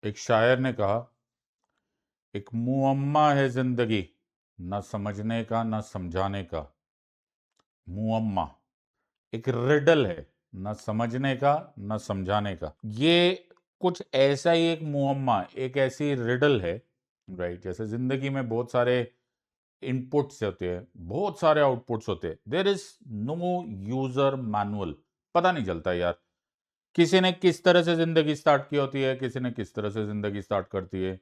एक शायर ने कहा, एक मुअम्मा है जिंदगी, न समझने का न समझाने का। मुअम्मा एक रिडल है, न समझने का न समझाने का। ये कुछ ऐसा ही एक मुअम्मा, एक ऐसी रिडल है, राइट? जैसे जिंदगी में बहुत सारे इनपुट्स होते हैं, बहुत सारे आउटपुट्स होते हैं। There is no user manual. पता नहीं चलता यार, किसी ने किस तरह से जिंदगी स्टार्ट की होती है, किसी ने किस तरह से जिंदगी स्टार्ट करती है।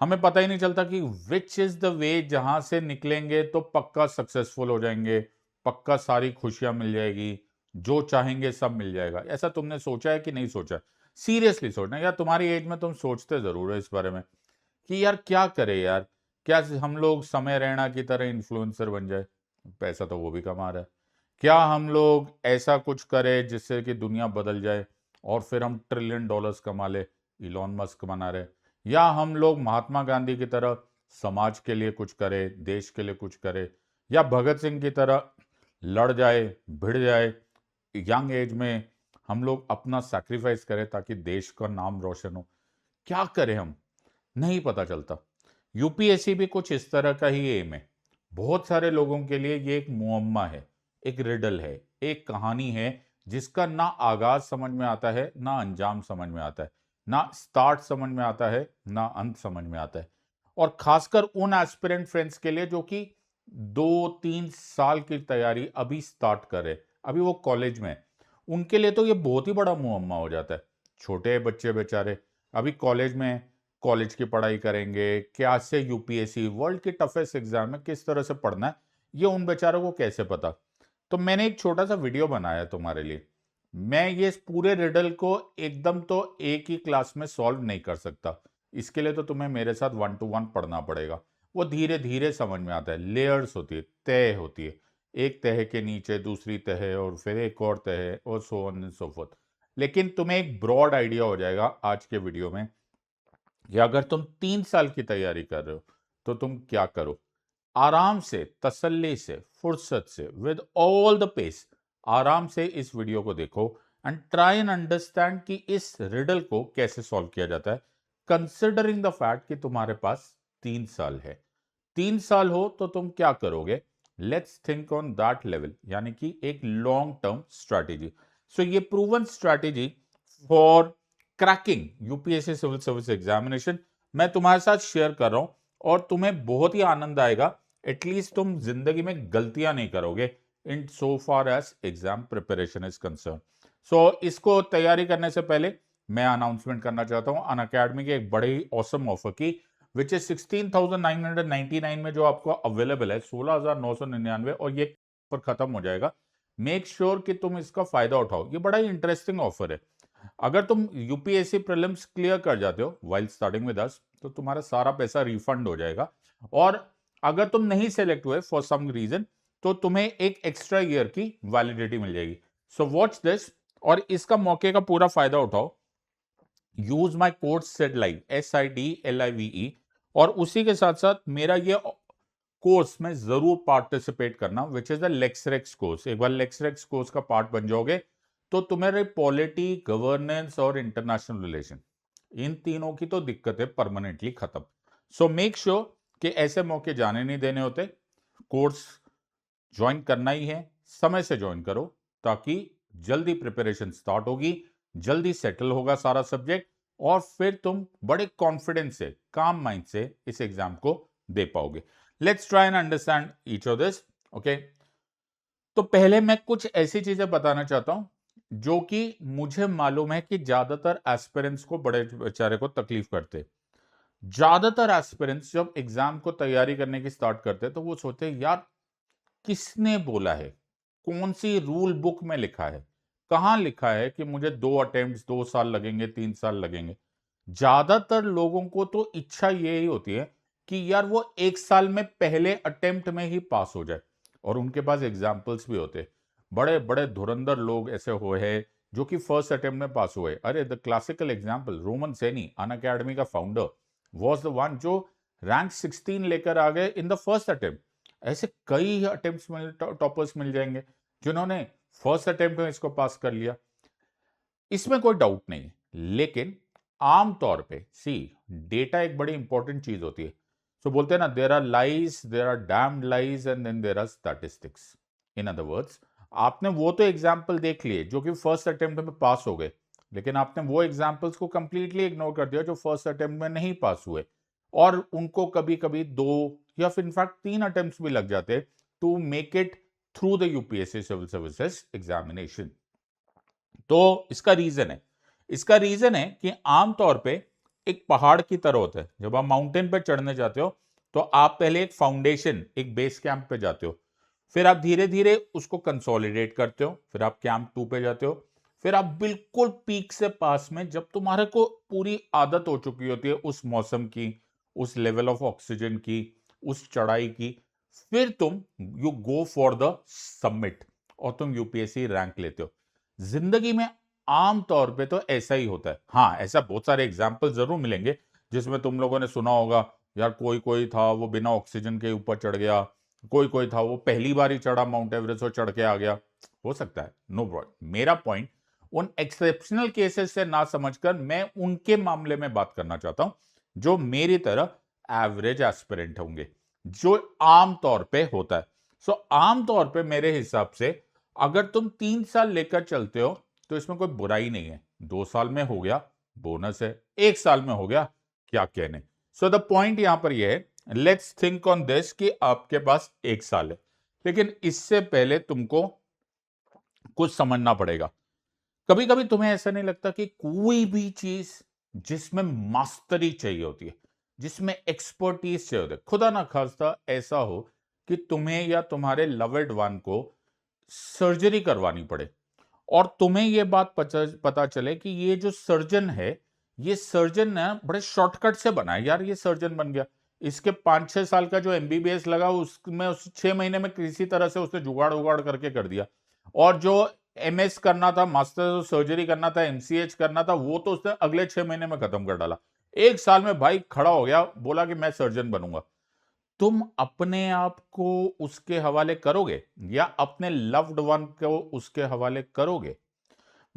हमें पता ही नहीं चलता कि विच इज द वे, जहां से निकलेंगे तो पक्का सक्सेसफुल हो जाएंगे, पक्का सारी खुशियां मिल जाएगी, जो चाहेंगे सब मिल जाएगा। ऐसा तुमने सोचा है कि नहीं सोचा? सीरियसली सोचना यार, तुम्हारी एज में तुम सोचते जरूर हो इस बारे में कि यार क्या करे यार, क्या हम लोग समय रैना की तरह इन्फ्लुएंसर बन जाए? पैसा तो वो भी कमा रहा है। क्या हम लोग ऐसा कुछ करें जिससे कि दुनिया बदल जाए और फिर हम ट्रिलियन डॉलर्स कमा ले? इलॉन मस्क बना रहे। या हम लोग महात्मा गांधी की तरह समाज के लिए कुछ करें, देश के लिए कुछ करें, या भगत सिंह की तरह लड़ जाए, भिड़ जाए, यंग एज में हम लोग अपना सैक्रिफाइस करें ताकि देश का नाम रोशन हो? क्या करें हम? नहीं पता चलता। यूपीएससी भी कुछ इस तरह का ही एम है। बहुत सारे लोगों के लिए ये एक मुअम्मा है, एक रिडल है, एक कहानी है जिसका ना आगाज समझ में आता है, ना अंजाम समझ में आता है, ना स्टार्ट समझ में आता है, ना अंत समझ में आता है। और खासकर उन एस्पिरेंट फ्रेंड्स के लिए जो कि 2-3 साल की तैयारी अभी स्टार्ट करे, अभी वो कॉलेज में है, उनके लिए तो ये बहुत ही बड़ा मुअम्मा हो जाता है। छोटे बच्चे बेचारे अभी कॉलेज में हैं, कॉलेज की पढ़ाई करेंगे, क्या से यूपीएससी वर्ल्ड की टफेस्ट एग्जाम में किस तरह से पढ़ना है, ये उन बेचारों को कैसे पता? तो मैंने एक छोटा सा वीडियो बनाया है तुम्हारे लिए। मैं ये इस पूरे रिडल को एकदम तो एक ही क्लास में सॉल्व नहीं कर सकता। इसके लिए तो तुम्हें मेरे साथ 1 to 1 पढ़ना पड़ेगा। वो धीरे धीरे समझ में आता है, लेयर्स होती है, तह होती है, एक तह के नीचे दूसरी तह और फिर एक और तह और so on and so fourth. लेकिन तुम्हें एक ब्रॉड आइडिया हो जाएगा आज के वीडियो में कि अगर तुम 3 साल की तैयारी कर रहे हो तो तुम क्या करो। आराम से, तसल्ली से, फुर्सत से, विद ऑल द पेस, आराम से इस वीडियो को देखो एंड ट्राई एंड अंडरस्टैंड कि इस रिडल को कैसे सॉल्व किया जाता है, कंसिडरिंग द फैक्ट कि तुम्हारे पास 3 साल है। 3 साल हो तो तुम क्या करोगे? Let's think on that level, यानी कि एक लॉन्ग टर्म स्ट्रैटेजी। सो ये proven strategy for cracking UPSC civil service examination मैं तुम्हारे साथ शेयर कर रहा हूं, और तुम्हें बहुत ही आनंद आएगा। एटलीस्ट तुम जिंदगी में गलतियां नहीं करोगे in so far as exam preparation is concern. So इसको तैयारी करने से पहले मैं अनाउंसमेंट करना चाहता हूं अन अकेडमी के एक बड़े ही ऑसम ऑफर की, विच इज 16,999 में, जो आपको अवेलेबल है 16,999, और ये पर खत्म हो जाएगा। मेक श्योर कि तुम इसका फायदा उठाओ, ये बड़ा ही इंटरेस्टिंग ऑफर है। अगर तुम यूपीएससी प्रीलिम्स क्लियर कर जाते हो वाइल स्टार्टिंग विद अस तो तुम्हारा सारा पैसा रिफंड हो जाएगा। और अगर तुम नहीं सेलेक्ट हुए फॉर सम रीजन तो तुम्हें एक एक्स्ट्रा ईयर की वैलिडिटी मिल जाएगी। सो वॉच दिस और इसका मौके का पूरा फायदा उठाओ। Use my code said live, SIDLIVE, और उसी के साथ साथ मेरा ये कोर्स में जरूर पार्टिसिपेट करना, विच इज द लेक्सरेक्स कोर्स। एक बार लेक्सरेक्स कोर्स का पार्ट बन जाओगे तो तुम्हारे पॉलिटी, गवर्नेंस और इंटरनेशनल रिलेशन, इन तीनों की तो दिक्कत है परमानेंटली खत्म। सो मेक श्योर कि ऐसे मौके जाने नहीं देने होते। कोर्स ज्वाइन करना ही है, समय से ज्वाइन करो, ताकि जल्दी प्रिपरेशन स्टार्ट होगी, जल्दी सेटल होगा सारा सब्जेक्ट, और फिर तुम बड़े कॉन्फिडेंस से, काम माइंड से इस एग्जाम को दे पाओगे। Let's try and understand each of this. Okay, तो पहले मैं कुछ ऐसी चीजें बताना चाहता हूं जो कि मुझे मालूम है कि ज्यादातर एस्पिरेंट्स को, बड़े बेचारे को तकलीफ करते। ज्यादातर एस्पिरेंट्स जब एग्जाम को तैयारी करने की स्टार्ट करते हैं तो वो सोचते हैं, यार किसने बोला है, कौन सी रूल बुक में लिखा है, कहां लिखा है कि मुझे 2 अटेम्प्ट 2 साल लगेंगे, 3 साल लगेंगे? ज्यादातर लोगों को तो इच्छा यही होती है कि यार वो 1 साल में पहले अटेम्प्ट में ही पास हो जाए। और उनके पास एग्जाम्पल्स भी होते, बड़े बड़े धुरंधर लोग ऐसे हुए हैं जो कि फर्स्ट अटेम्प्ट में पास हुए। अरे the classical example, Roman Saini, Unacademy का फाउंडर, वॉज द वन जो रैंक 16 लेकर आ गए इन द फर्स्ट अटेम्प्ट। ऐसे कई अटेम्प्ट्स में टॉपर्स मिल जाएंगे जिन्होंने फर्स्ट अटेम्प्ट में इसको पास कर लिया, इसमें कोई डाउट नहीं है। लेकिन आमतौर पे सी डेटा एक बड़ी इंपॉर्टेंट चीज होती है। सो बोलते हैं ना, there are lies, there are damned lies and then there are statistics. In other words, आपने वो तो एग्जाम्पल देख लिए जो कि फर्स्ट अटेम्प्ट में पास हो गए, लेकिन आपने वो एग्जाम्पल्स को कंप्लीटली इग्नोर कर दिया जो फर्स्ट अटेम्प्ट में नहीं पास हुए, और उनको कभी कभी 2 या फिर इनफैक्ट 3 अटेम्प्ट्स भी लग जाते to make it through the UPSC civil services examination. तो इसका रीजन है कि आमतौर पे एक पहाड़ की तरह होता है। जब आप माउंटेन पे चढ़ने जाते हो तो आप पहले एक फाउंडेशन, एक बेस कैंप पे जाते हो, फिर आप धीरे धीरे उसको कंसोलिडेट करते हो, फिर आप कैंप 2 पे जाते हो, फिर आप बिल्कुल पीक से पास में, जब तुम्हारे को पूरी आदत हो चुकी होती है उस मौसम की, उस लेवल ऑफ ऑक्सीजन की, उस चढ़ाई की, फिर तुम you go for the submit और तुम यूपीएससी रैंक लेते हो। जिंदगी में आमतौर पे तो ऐसा ही होता है। हाँ, ऐसा बहुत सारे एग्जाम्पल जरूर मिलेंगे जिसमें तुम लोगों ने सुना होगा, यार कोई कोई था वो बिना ऑक्सीजन के ऊपर चढ़ गया, कोई कोई था वो पहली बार ही चढ़ा माउंट एवरेस्ट और चढ़ के आ गया। हो सकता है, नो प्रॉब्लम। मेरा पॉइंट उन एक्सेप्शनल केसेस से ना समझकर मैं उनके मामले में बात करना चाहता हूं जो मेरी तरह एवरेज एस्पिरेंट होंगे, जो आमतौर पे होता है। सो आमतौर पे मेरे हिसाब से अगर तुम 3 साल लेकर चलते हो तो इसमें कोई बुराई नहीं है। 2 साल में हो गया, बोनस है। 1 साल में हो गया, क्या कहने। सो द पॉइंट यहां पर यह है, लेट्स थिंक ऑन दिस कि आपके पास 1 साल है, लेकिन इससे पहले तुमको कुछ समझना पड़ेगा। कभी कभी तुम्हें ऐसा नहीं लगता कि कोई भी चीज जिसमें मास्टरी चाहिए होती है, जिसमें एक्सपर्टीज चाहिए होती है, खुदा ना खास्ता ऐसा हो कि तुम्हें या तुम्हारे लवर्ड वन को सर्जरी करवानी पड़े और तुम्हें यह बात पता चले कि ये जो सर्जन है, ये सर्जन ना बड़े शॉर्टकट से बना है। यार ये सर्जन बन गया, इसके 5-6 साल का जो एमबीबीएस लगा उसमें उस 6 महीने में किसी तरह से उसने जुगाड़ उगाड़ करके कर दिया, और जो एमएस करना था, मास्टर सर्जरी करना था, एमसीएच करना था, वो तो उसने अगले 6 महीने में खत्म कर डाला। 1 साल में भाई खड़ा हो गया, बोला कि मैं सर्जन बनूंगा। तुम अपने आप को उसके हवाले करोगे या अपने लव्ड वन को उसके हवाले करोगे?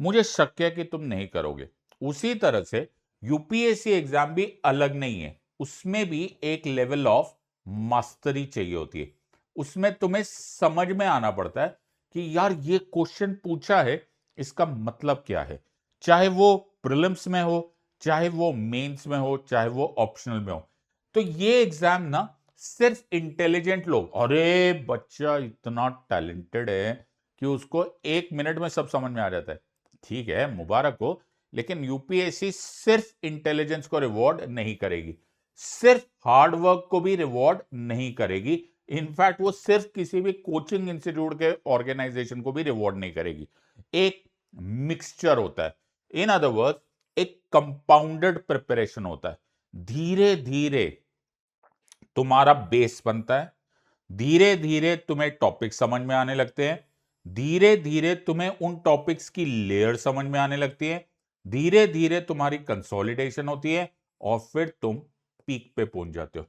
मुझे शक है कि तुम नहीं करोगे। उसी तरह से यूपीएससी एग्जाम भी अलग नहीं है, उसमें भी एक लेवल ऑफ मास्टरी चाहिए होती है। उसमें तुम्हें समझ में आना पड़ता है कि यार ये क्वेश्चन पूछा है, इसका मतलब क्या है, चाहे वो प्रीलिम्स में हो, चाहे वो मेंस में हो, चाहे वो ऑप्शनल में हो। तो ये एग्जाम ना सिर्फ इंटेलिजेंट लोग, अरे बच्चा इतना टैलेंटेड है कि उसको 1 मिनट में सब समझ में आ जाता है, ठीक है, मुबारक हो। लेकिन यूपीएससी सिर्फ इंटेलिजेंस को रिवॉर्ड नहीं करेगी, सिर्फ हार्ड वर्क को भी रिवॉर्ड नहीं करेगी। इनफैक्ट वो सिर्फ किसी भी कोचिंग इंस्टीट्यूट के ऑर्गेनाइजेशन को भी रिवॉर्ड नहीं करेगी। एक मिक्सचर होता है, इन अदर वर्ड एक कंपाउंडेड प्रिपरेशन होता है। धीरे धीरे तुम्हारा बेस बनता है, धीरे धीरे तुम्हें टॉपिक समझ में आने लगते हैं, धीरे धीरे तुम्हें उन टॉपिक्स की लेयर समझ में आने लगती है, धीरे धीरे तुम्हारी कंसोलिडेशन होती है और फिर तुम पीक पे पहुंच जाते हो।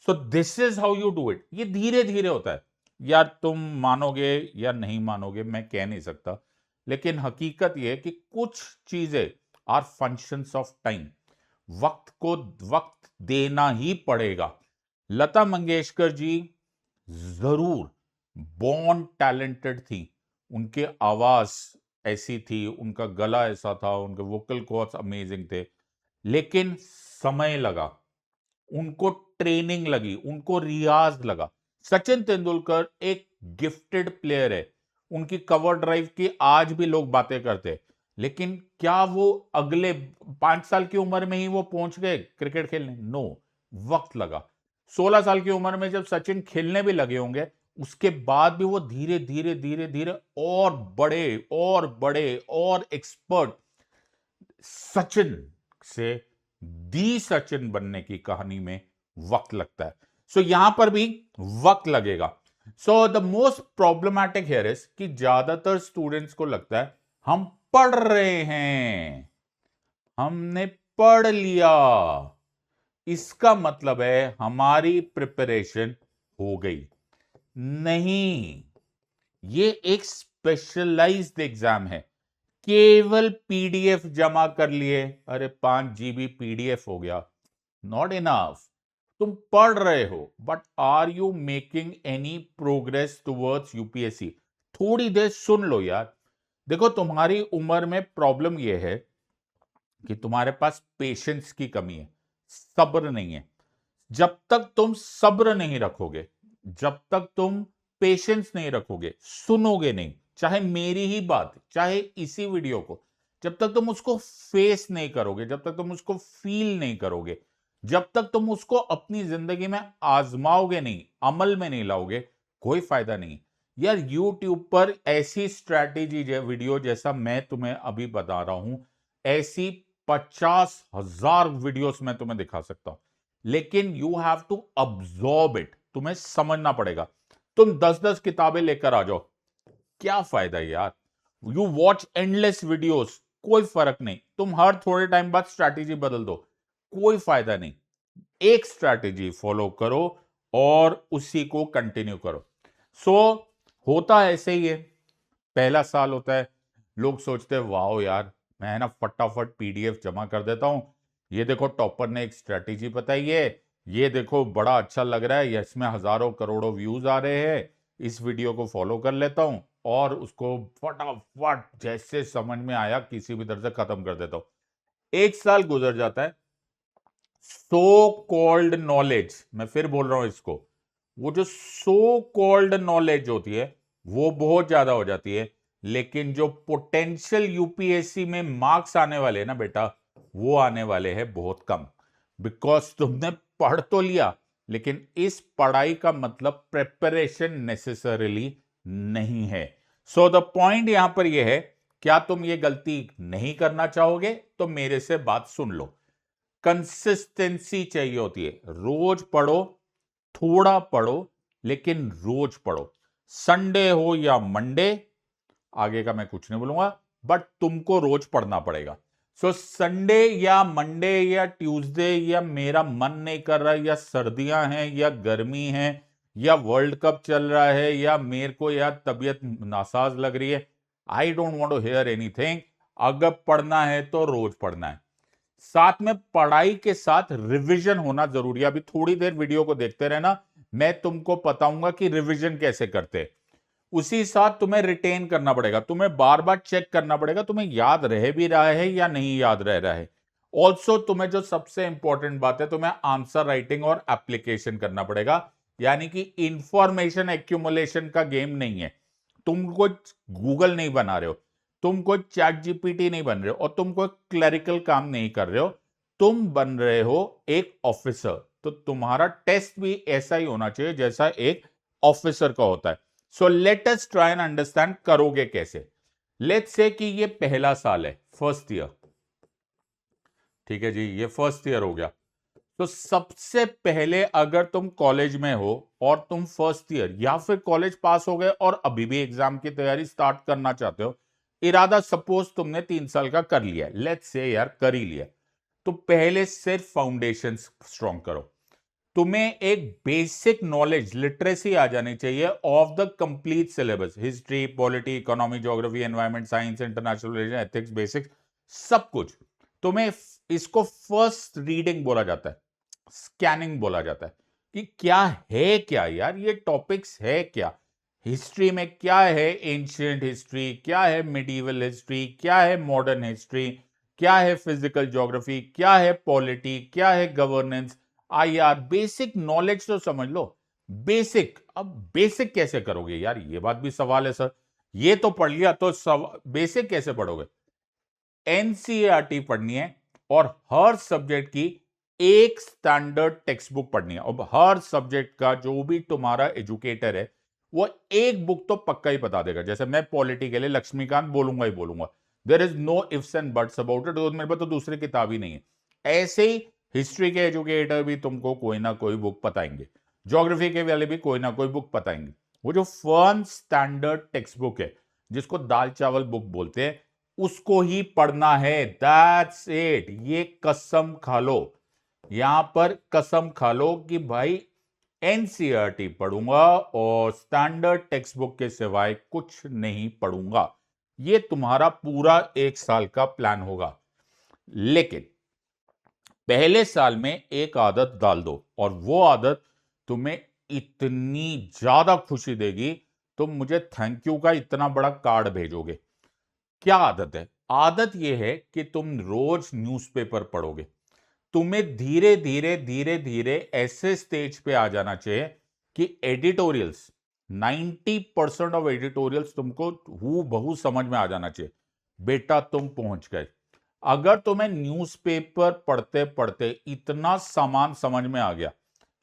So this is how you do it. ये धीरे धीरे होता है। यार तुम मानोगे या नहीं मानोगे मैं कह नहीं सकता, लेकिन हकीकत यह है कि कुछ चीजें आर फंक्शंस ऑफ टाइम। वक्त को वक्त देना ही पड़ेगा। लता मंगेशकर जी जरूर बॉर्न टैलेंटेड थी, उनके आवाज ऐसी थी, उनका गला ऐसा था, उनके वोकल कॉर्ड्स अमेजिंग थे, लेकिन समय लगा, उनको ट्रेनिंग लगी, उनको रियाज लगा। सचिन तेंदुलकर एक गिफ्टेड प्लेयर है, उनकी कवर ड्राइव की आज भी लोग बातें करते हैं, लेकिन क्या वो अगले 5 साल की उम्र में ही वो पहुंच गए क्रिकेट खेलने? नो, वक्त लगा। 16 साल की उम्र में जब सचिन खेलने भी लगे होंगे, उसके बाद भी वो धीरे धीरे धीरे धीरे और बड़े और बड़े और एक्सपर्ट सचिन से दी सचिन बनने की कहानी में वक्त लगता है। सो यहां पर भी वक्त लगेगा। So the most problematic here is कि ज्यादातर स्टूडेंट्स को लगता है हम पढ़ रहे हैं, हमने पढ़ लिया, इसका मतलब है हमारी प्रिपरेशन हो गई। नहीं, ये एक स्पेशलाइज्ड एग्जाम है। केवल पीडीएफ जमा कर लिए, अरे 5 GB पीडीएफ हो गया, नॉट इनफ। तुम पढ़ रहे हो, but are you making any progress towards UPSC? थोड़ी देर सुन लो यार। देखो, तुम्हारी उम्र में प्रॉब्लम यह है कि तुम्हारे पास पेशेंस की कमी है, सब्र नहीं है। जब तक तुम सब्र नहीं रखोगे, जब तक तुम पेशेंस नहीं रखोगे, सुनोगे नहीं, चाहे मेरी ही बात, चाहे इसी वीडियो को, जब तक तुम उसको फेस नहीं करोगे, जब तक तुम उसको फील नहीं करोगे, जब तक तुम उसको अपनी जिंदगी में आजमाओगे नहीं, अमल में नहीं लाओगे, कोई फायदा नहीं। यार, यूट्यूब पर ऐसी स्ट्रैटेजी वीडियो जैसा मैं तुम्हें अभी बता रहा हूं, ऐसी 50,000 वीडियोस मैं तुम्हें दिखा सकता हूं, लेकिन you have to absorb it. तुम्हें समझना पड़ेगा। तुम 10-10 किताबें लेकर आ जाओ, क्या फायदा यार? यू वॉच एंडलेस वीडियोस, कोई फर्क नहीं। तुम हर थोड़े टाइम बाद स्ट्रैटेजी बदल दो, कोई फायदा नहीं। एक स्ट्रैटेजी फॉलो करो और उसी को कंटिन्यू करो। सो होता ऐसे ही है, पहला साल होता है, लोग सोचते हैं वाओ यार, मैं ना फटाफट पीडीएफ जमा कर देता हूं, ये देखो टॉपर ने एक स्ट्रेटेजी बताई है, ये देखो बड़ा अच्छा लग रहा है, इसमें हजारों करोड़ों व्यूज आ रहे हैं, इस वीडियो को फॉलो कर लेता हूं और उसको फटाफट जैसे समझ में आया किसी भी तरह से खत्म कर देता हूं। एक साल गुजर जाता है, सो कॉल्ड नॉलेज, मैं फिर बोल रहा हूं इसको, वो जो सो कॉल्ड नॉलेज होती है वो बहुत ज्यादा हो जाती है, लेकिन जो पोटेंशियल यूपीएससी में मार्क्स आने वाले हैं ना बेटा, वो आने वाले हैं बहुत कम। बिकॉज तुमने पढ़ तो लिया, लेकिन इस पढ़ाई का मतलब प्रिपरेशन नेसेसरीली नहीं है। सो द पॉइंट यहां पर यह है, क्या तुम ये गलती नहीं करना चाहोगे तो मेरे से बात सुन लो। कंसिस्टेंसी चाहिए होती है, रोज पढ़ो, थोड़ा पढ़ो, लेकिन रोज पढ़ो। संडे हो या मंडे, आगे का मैं कुछ नहीं बोलूंगा, बट तुमको रोज पढ़ना पड़ेगा। सो संडे या मंडे या ट्यूसडे, या मेरा मन नहीं कर रहा, या सर्दियां हैं या गर्मी है, या वर्ल्ड कप चल रहा है, या मेरे को यार तबीयत नासाज लग रही है, I don't want to hear anything. अगर पढ़ना है तो रोज पढ़ना है। साथ में पढ़ाई के साथ रिवीजन होना जरूरी है। अभी थोड़ी देर वीडियो को देखते रहना, मैं तुमको बताऊंगा कि रिवीजन कैसे करते हैं। उसी साथ तुम्हें रिटेन करना पड़ेगा, तुम्हें बार बार चेक करना पड़ेगा तुम्हें याद रह भी रहा है या नहीं याद रह रहा है। ऑल्सो तुम्हें जो सबसे इंपॉर्टेंट बात है, तुम्हें आंसर राइटिंग और एप्लीकेशन करना पड़ेगा। यानी कि इंफॉर्मेशन एक्यूमुलेशन का गेम नहीं है। तुम कुछ गूगल नहीं बना रहे हो, तुम कोई चैट जीपीटी नहीं बन रहे हो, और तुम कोई क्लरिकल काम नहीं कर रहे हो, तुम बन रहे हो एक ऑफिसर। तो तुम्हारा टेस्ट भी ऐसा ही होना चाहिए जैसा एक ऑफिसर का होता है। So let us try and understand करोगे कैसे। लेट्स से कि ये पहला साल है, फर्स्ट ईयर, ठीक है जी, ये फर्स्ट ईयर हो गया। तो सबसे पहले अगर तुम कॉलेज में हो और तुम फर्स्ट ईयर या फिर कॉलेज पास हो गए और अभी भी एग्जाम की तैयारी स्टार्ट करना चाहते हो, इरादा सपोज तुमने 3 साल का कर लिया, लेट्स से यार कर ही लिया, तो पहले सिर्फ फाउंडेशन स्ट्रॉन्ग करो। तुम्हें एक बेसिक नॉलेज, लिटरेसी आ जानी चाहिए of the complete syllabus, history, polity, economy, geography, environment science, international relation, ethics, basics, सब कुछ। तुम्हें इसको फर्स्ट रीडिंग बोला जाता है, स्कैनिंग बोला जाता है, कि क्या है क्या यार ये टॉपिक्स है क्या। हिस्ट्री में क्या है, एंशियंट हिस्ट्री क्या है, मिडीवल हिस्ट्री क्या है, मॉडर्न हिस्ट्री क्या है, फिजिकल ज्योग्राफी क्या है, पॉलिटी क्या है, गवर्नेंस, आईआर, बेसिक नॉलेज तो समझ लो। बेसिक, अब बेसिक कैसे करोगे यार, ये बात भी सवाल है सर। ये तो पढ़ लिया तो बेसिक कैसे पढ़ोगे। एनसीईआरटी पढ़नी है और हर सब्जेक्ट की एक स्टैंडर्ड टेक्स्ट बुक पढ़नी है। अब हर सब्जेक्ट का जो भी तुम्हारा एजुकेटर है वो एक बुक तो पक्का ही बता देगा। जैसे मैं पॉलिटी के लिए लक्ष्मीकांत बोलूंगा ही बोलूंगा, there is no ifs and buts about it, मेरे पास तो दूसरी किताब ही नहीं है। ऐसे ही हिस्ट्री के एजुकेटर भी तुमको कोई ना कोई बुक बताएंगे, ज्योग्राफी के वाले भी कोई ना कोई बुक बताएंगे। वो जो फर्म स्टैंडर्ड टेक्स्ट बुक है, जिसको दाल चावल बुक बोलते हैं, उसको ही पढ़ना है, दैट्स इट। ये कसम खा लो, यहां पर कसम खा लो कि भाई एनसीईआरटी पढ़ूंगा और स्टैंडर्ड टेक्स्ट बुक के सिवाय कुछ नहीं पढ़ूंगा। ये तुम्हारा पूरा 1 साल का प्लान होगा। लेकिन पहले साल में एक आदत डाल दो और वो आदत तुम्हें इतनी ज्यादा खुशी देगी, तुम मुझे थैंक यू का इतना बड़ा कार्ड भेजोगे। क्या आदत है? आदत यह है कि तुम रोज न्यूज़पेपर पढ़ोगे। तुम्हें धीरे धीरे धीरे धीरे ऐसे स्टेज पे आ जाना चाहिए कि एडिटोरियल्स, 90% ऑफ एडिटोरियल्स तुमको हू बहू समझ में आ जाना चाहिए। बेटा तुम पहुंच गए। अगर तुम्हें न्यूज़पेपर पढ़ते पढ़ते इतना सामान समझ में आ गया,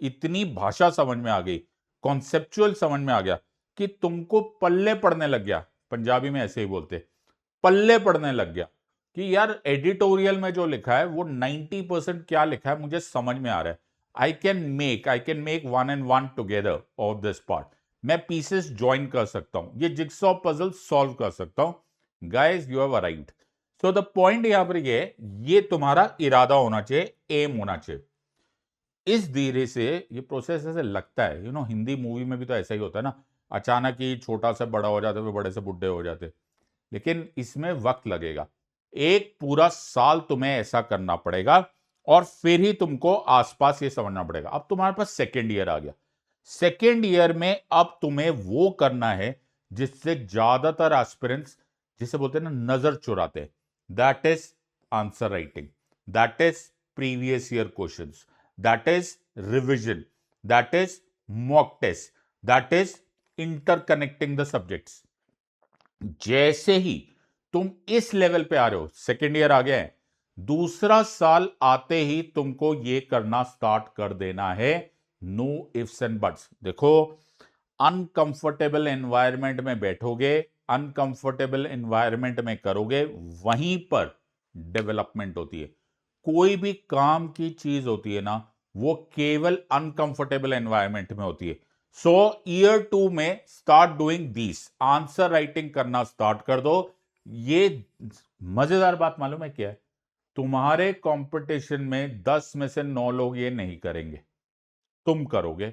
इतनी भाषा समझ में आ गई, कॉन्सेप्चुअल समझ में आ गया कि तुमको पल्ले पड़ने लग गया, पंजाबी में ऐसे ही बोलते, पल्ले पड़ने लग गया कि यार एडिटोरियल में जो लिखा है वो 90% क्या लिखा है मुझे समझ में आ रहा है। I can make 1 and 1 together of this part. मैं पीसेस ज्वाइन कर सकता हूं, ये जिक्सॉ पजल सॉल्व कर सकता हूं। Guys you have arrived. So the point यहां पर ये तुम्हारा इरादा होना चाहिए, एम होना चाहिए। इस धीरे से ये प्रोसेस ऐसे लगता है, हिंदी मूवी में भी तो ऐसा ही होता है ना, अचानक ही छोटा से बड़ा हो जाते, फिर बड़े से बुढ़े हो जाते। लेकिन इसमें वक्त लगेगा, एक पूरा साल तुम्हें ऐसा करना पड़ेगा और फिर ही तुमको आसपास ये समझना पड़ेगा। अब तुम्हारे पास सेकेंड ईयर आ गया। सेकेंड ईयर में अब तुम्हें वो करना है जिससे ज्यादातर एस्पिरेंट्स, जिसे बोलते हैं ना, नजर चुराते हैं। That is answer writing, that is previous year questions, that is revision, that is mock test, that is interconnecting the subjects. जैसे ही तुम इस लेवल पे आ रहे हो, सेकेंड ईयर आ गया है, दूसरा साल आते ही तुमको ये करना स्टार्ट कर देना है, नो इफ्स एंड बट्स। देखो, अनकंफर्टेबल एनवायरनमेंट में बैठोगे, अनकंफर्टेबल एनवायरनमेंट में करोगे, वहीं पर डेवलपमेंट होती है। कोई भी काम की चीज होती है ना, वो केवल अनकंफर्टेबल एनवायरनमेंट में होती है। सो ईयर 2 में start doing this, answer writing करना स्टार्ट कर दो। ये मजेदार बात मालूम है क्या है? तुम्हारे कंपटीशन में 10 में से 9 लोग ये नहीं करेंगे, तुम करोगे,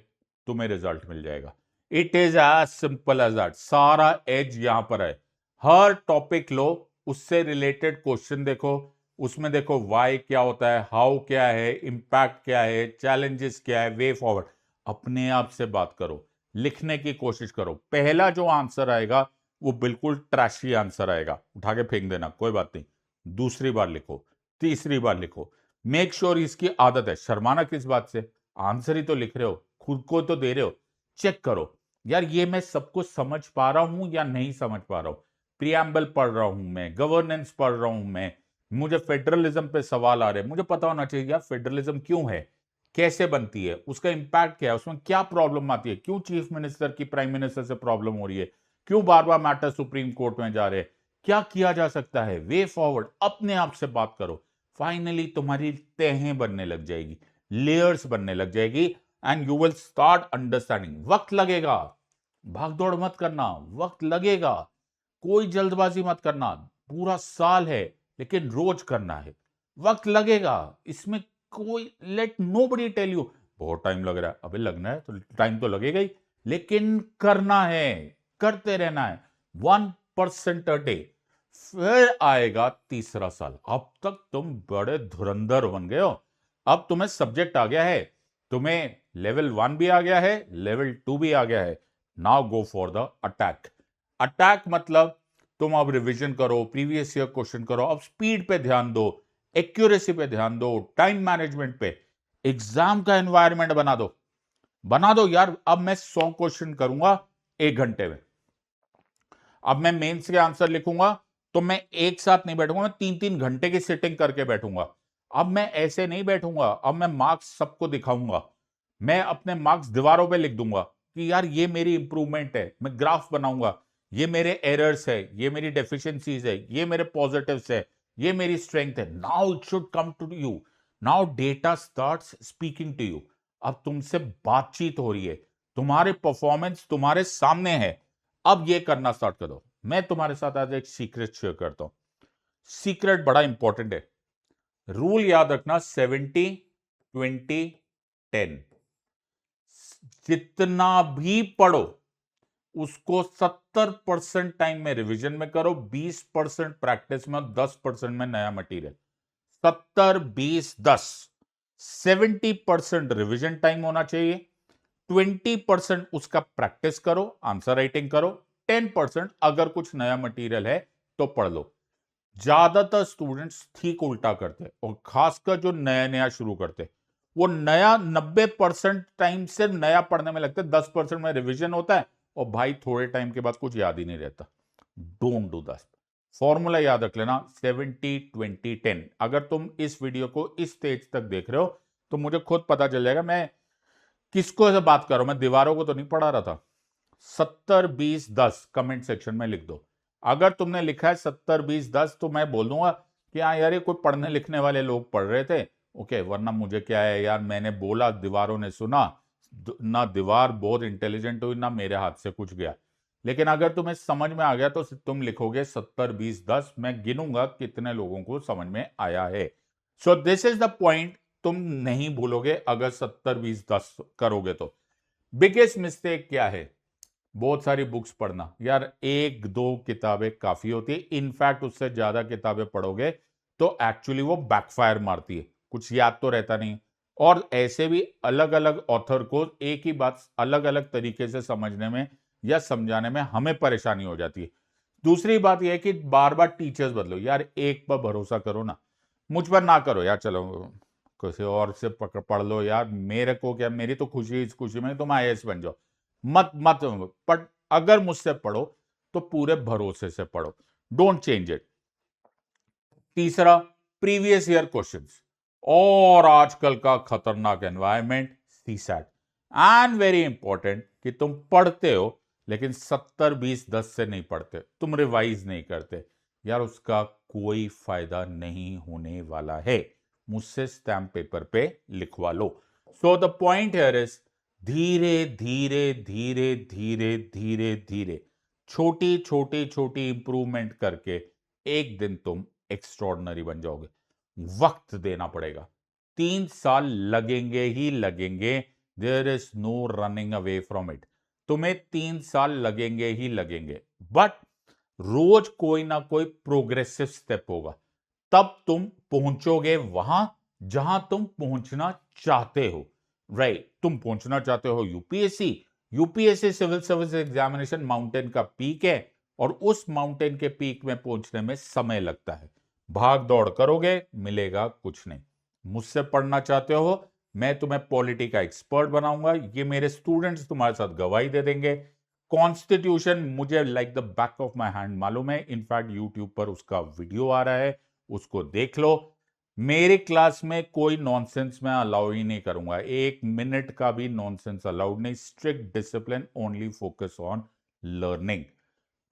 तुम्हें रिजल्ट मिल जाएगा। It is as simple as that. सारा एज यहां पर है। हर टॉपिक लो, उससे रिलेटेड क्वेश्चन देखो, उसमें देखो वाई क्या होता है, हाउ क्या है, इंपैक्ट क्या है, चैलेंजेस क्या है, वे फॉरवर्ड। अपने आप से बात करो, लिखने की कोशिश करो। पहला जो आंसर आएगा वो बिल्कुल ट्रैशी आंसर आएगा, उठा के फेंक देना, कोई बात नहीं। दूसरी बार लिखो, तीसरी बार लिखो। मेक श्योर इसकी आदत है। शर्माना किस बात से? आंसर ही तो लिख रहे हो, खुद को तो दे रहे हो। चेक करो यार, ये मैं सब कुछ समझ पा रहा हूं या नहीं समझ पा रहा हूं। प्रियम्बल पढ़ रहा हूं मैं, गवर्नेंस पढ़ रहा हूं मैं, मुझे फेडरलिज्म पे सवाल आ रहे हैं, मुझे पता होना चाहिए यार फेडरलिज्म क्यों है, कैसे बनती है, उसका इंपैक्ट क्या है, उसमें क्या प्रॉब्लम आती है, क्यों चीफ मिनिस्टर की प्राइम मिनिस्टर से प्रॉब्लम हो रही है, क्यों बार बार मैटर सुप्रीम कोर्ट में जा रहे हैं, क्या किया जा सकता है, वे फॉरवर्ड। अपने आप से बात करो। फाइनली तुम्हारी तहें बनने लग जाएगी, लेयर्स बनने लग जाएगी, and you will start understanding. वक्त लगेगा, भागदौड़ मत करना, वक्त लगेगा, कोई जल्दबाजी मत करना। पूरा साल है, लेकिन रोज करना है, वक्त लगेगा इसमें। कोई, लेट नोबडी टेल यू बहुत टाइम लग रहा है, अबे लगना है तो टाइम तो लगेगा ही, लेकिन करना है, करते रहना है, 1% अ डे। फिर आएगा तीसरा साल। अब तक तुम बड़े धुरंधर बन गए हो, अब तुम्हें सब्जेक्ट आ गया है, तुम्हें लेवल 1 भी आ गया है, लेवल 2 भी आ गया है। Now go for the attack. Attack मतलब तुम अब रिवीजन करो, प्रीवियस ईयर क्वेश्चन करो, अब स्पीड पे ध्यान दो, एक्यूरेसी पे ध्यान दो, टाइम मैनेजमेंट पे। एग्जाम का एनवायरनमेंट बना दो यार। अब मैं 100 क्वेश्चन करूंगा 1 घंटे में। अब मैं मेंस के आंसर लिखूंगा तो मैं एक साथ नहीं बैठूंगा, मैं 3-3 घंटे की सिटिंग करके बैठूंगा। अब मैं ऐसे नहीं बैठूंगा, अब मैं मार्क्स सबको दिखाऊंगा। मैं अपने मार्क्स दीवारों पे लिख दूंगा कि यार ये मेरी इंप्रूवमेंट है। मैं ग्राफ बनाऊंगा, ये मेरे एरर्स है, ये मेरी डेफिशिएंसीज है, ये मेरे पॉजिटिव्स है, ये मेरी स्ट्रेंथ है। Now it should come to you, now data starts speaking to you. अब तुमसे बातचीत हो रही है, तुम्हारे परफॉर्मेंस तुम्हारे सामने है। अब ये करना स्टार्ट करो। मैं तुम्हारे साथ आज एक सीक्रेट शेयर करता हूं। सीक्रेट बड़ा इंपॉर्टेंट है। रूल याद रखना, 70-20-10। जितना भी पढ़ो उसको 70% टाइम में रिवीजन में करो, 20% प्रैक्टिस में, 10% में नया मटेरियल। 70-20-10, 70% रिवीजन टाइम होना चाहिए, 20% उसका प्रैक्टिस करो, आंसर राइटिंग करो, 10% अगर कुछ नया मटेरियल है तो पढ़ लो। ज्यादातर स्टूडेंट्स ठीक उल्टा करते और खासकर जो नया नया शुरू करते, वो नया 90% टाइम सिर्फ नया पढ़ने में लगता है, 10% में रिवीजन होता है और भाई थोड़े टाइम के बाद कुछ याद ही नहीं रहता। Don't do that. फॉर्मूला याद रख लेना, 70-20-10। अगर तुम इस वीडियो को इस स्टेज तक देख रहे हो तो मुझे खुद पता चल जाएगा मैं किसको ऐसे बात कर रहा हूं, मैं दीवारों को तो नहीं पढ़ा रहा था। 70-20-10 कमेंट सेक्शन में लिख दो। अगर तुमने लिखा है 70-20-10 तो मैं बोल दूंगा कि हाँ यार ये कोई पढ़ने लिखने वाले लोग पढ़ रहे थे, ओके, वरना मुझे क्या है यार, मैंने बोला दीवारों ने सुना, ना दीवार बहुत इंटेलिजेंट हुई ना मेरे हाथ से कुछ गया। लेकिन अगर तुम्हें समझ में आ गया तो तुम लिखोगे 70-20-10, मैं गिनूंगा कितने लोगों को समझ में आया है। So this is the point, तुम नहीं भूलोगे अगर 70-20-10 करोगे तो। बिगेस्ट मिस्टेक क्या है? बहुत सारी बुक्स पढ़ना। यार एक दो किताबें काफी होती है, इनफैक्ट उससे ज्यादा किताबें पढ़ोगे तो एक्चुअली वो बैकफायर मारती है, कुछ याद तो रहता नहीं। और ऐसे भी अलग अलग ऑथर को एक ही बात अलग अलग तरीके से समझने में या समझाने में हमें परेशानी हो जाती है। दूसरी बात यह है कि बार बार टीचर्स बदलो। यार एक पर भरोसा करो ना, मुझ पर ना करो यार, चलो किसी और से पढ़ लो यार, मेरे को क्या, मेरी तो खुशी इस खुशी में तुम आईएएस बन जाओ। मत मत पर अगर मुझसे पढ़ो तो पूरे भरोसे से पढ़ो, डोंट चेंज इट। तीसरा, प्रीवियस ईयर क्वेश्चंस और आजकल का खतरनाक environment CSAT. And very important कि तुम पढ़ते हो लेकिन 70-20-10 से नहीं पढ़ते, तुम रिवाइज नहीं करते, यार उसका कोई फायदा नहीं होने वाला है। मुझसे स्टैम्प पेपर पे लिखवा लो। So the point here is, धीरे धीरे धीरे धीरे धीरे धीरे छोटी छोटी छोटी इंप्रूवमेंट करके एक दिन तुम एक्स्ट्रॉर्डनरी बन जाओगे। वक्त देना पड़ेगा, 3 साल लगेंगे ही लगेंगे। There is no running away from it. तुम्हें 3 साल लगेंगे ही लगेंगे, बट रोज कोई ना कोई प्रोग्रेसिव स्टेप होगा, तब तुम पहुंचोगे वहां जहां तुम पहुंचना चाहते हो। राइट, तुम पहुंचना चाहते हो UPSC. UPSC civil service examination mountain का पीक है और उस माउंटेन के पीक में पहुंचने में समय लगता है। भाग दौड़ करोगे मिलेगा कुछ नहीं। मुझसे पढ़ना चाहते हो, मैं तुम्हें पॉलिटी का एक्सपर्ट बनाऊंगा, ये मेरे स्टूडेंट्स तुम्हारे साथ गवाही दे देंगे। कॉन्स्टिट्यूशन मुझे like the back of my hand मालूम है, इनफैक्ट यूट्यूब पर उसका वीडियो आ रहा है, उसको देख लो। मेरी क्लास में कोई नॉनसेंस मैं अलाउ ही नहीं करूंगा, 1 मिनट का भी नॉनसेंस अलाउड नहीं। Strict discipline, only focus on learning.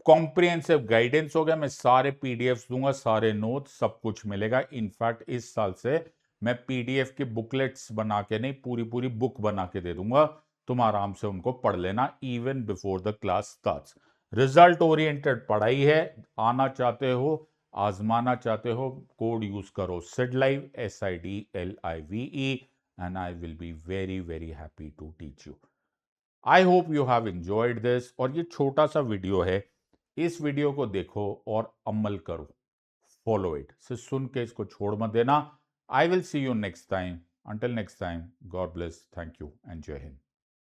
Comprehensive guidance हो गया, मैं सारे पीडीएफ दूंगा, सारे नोट्स सब कुछ मिलेगा। इनफैक्ट इस साल से मैं पीडीएफ की बुकलेट्स बना के नहीं, पूरी पूरी बुक बना के दे दूंगा, तुम आराम से उनको पढ़ लेना even before the class starts. Result oriented पढ़ाई है, आना चाहते हो, आजमाना चाहते हो, कोड यूज करो SIDLIVE SIDLIVE and I will be very very happy to teach you. I hope you have enjoyed this. और ये छोटा सा वीडियो है, इस वीडियो को देखो और अमल करो, फॉलो इट। सिर्फ सुन के इसको छोड़ मत देना। I will see you next time. Until next time, God bless, thank you and जय हिंद।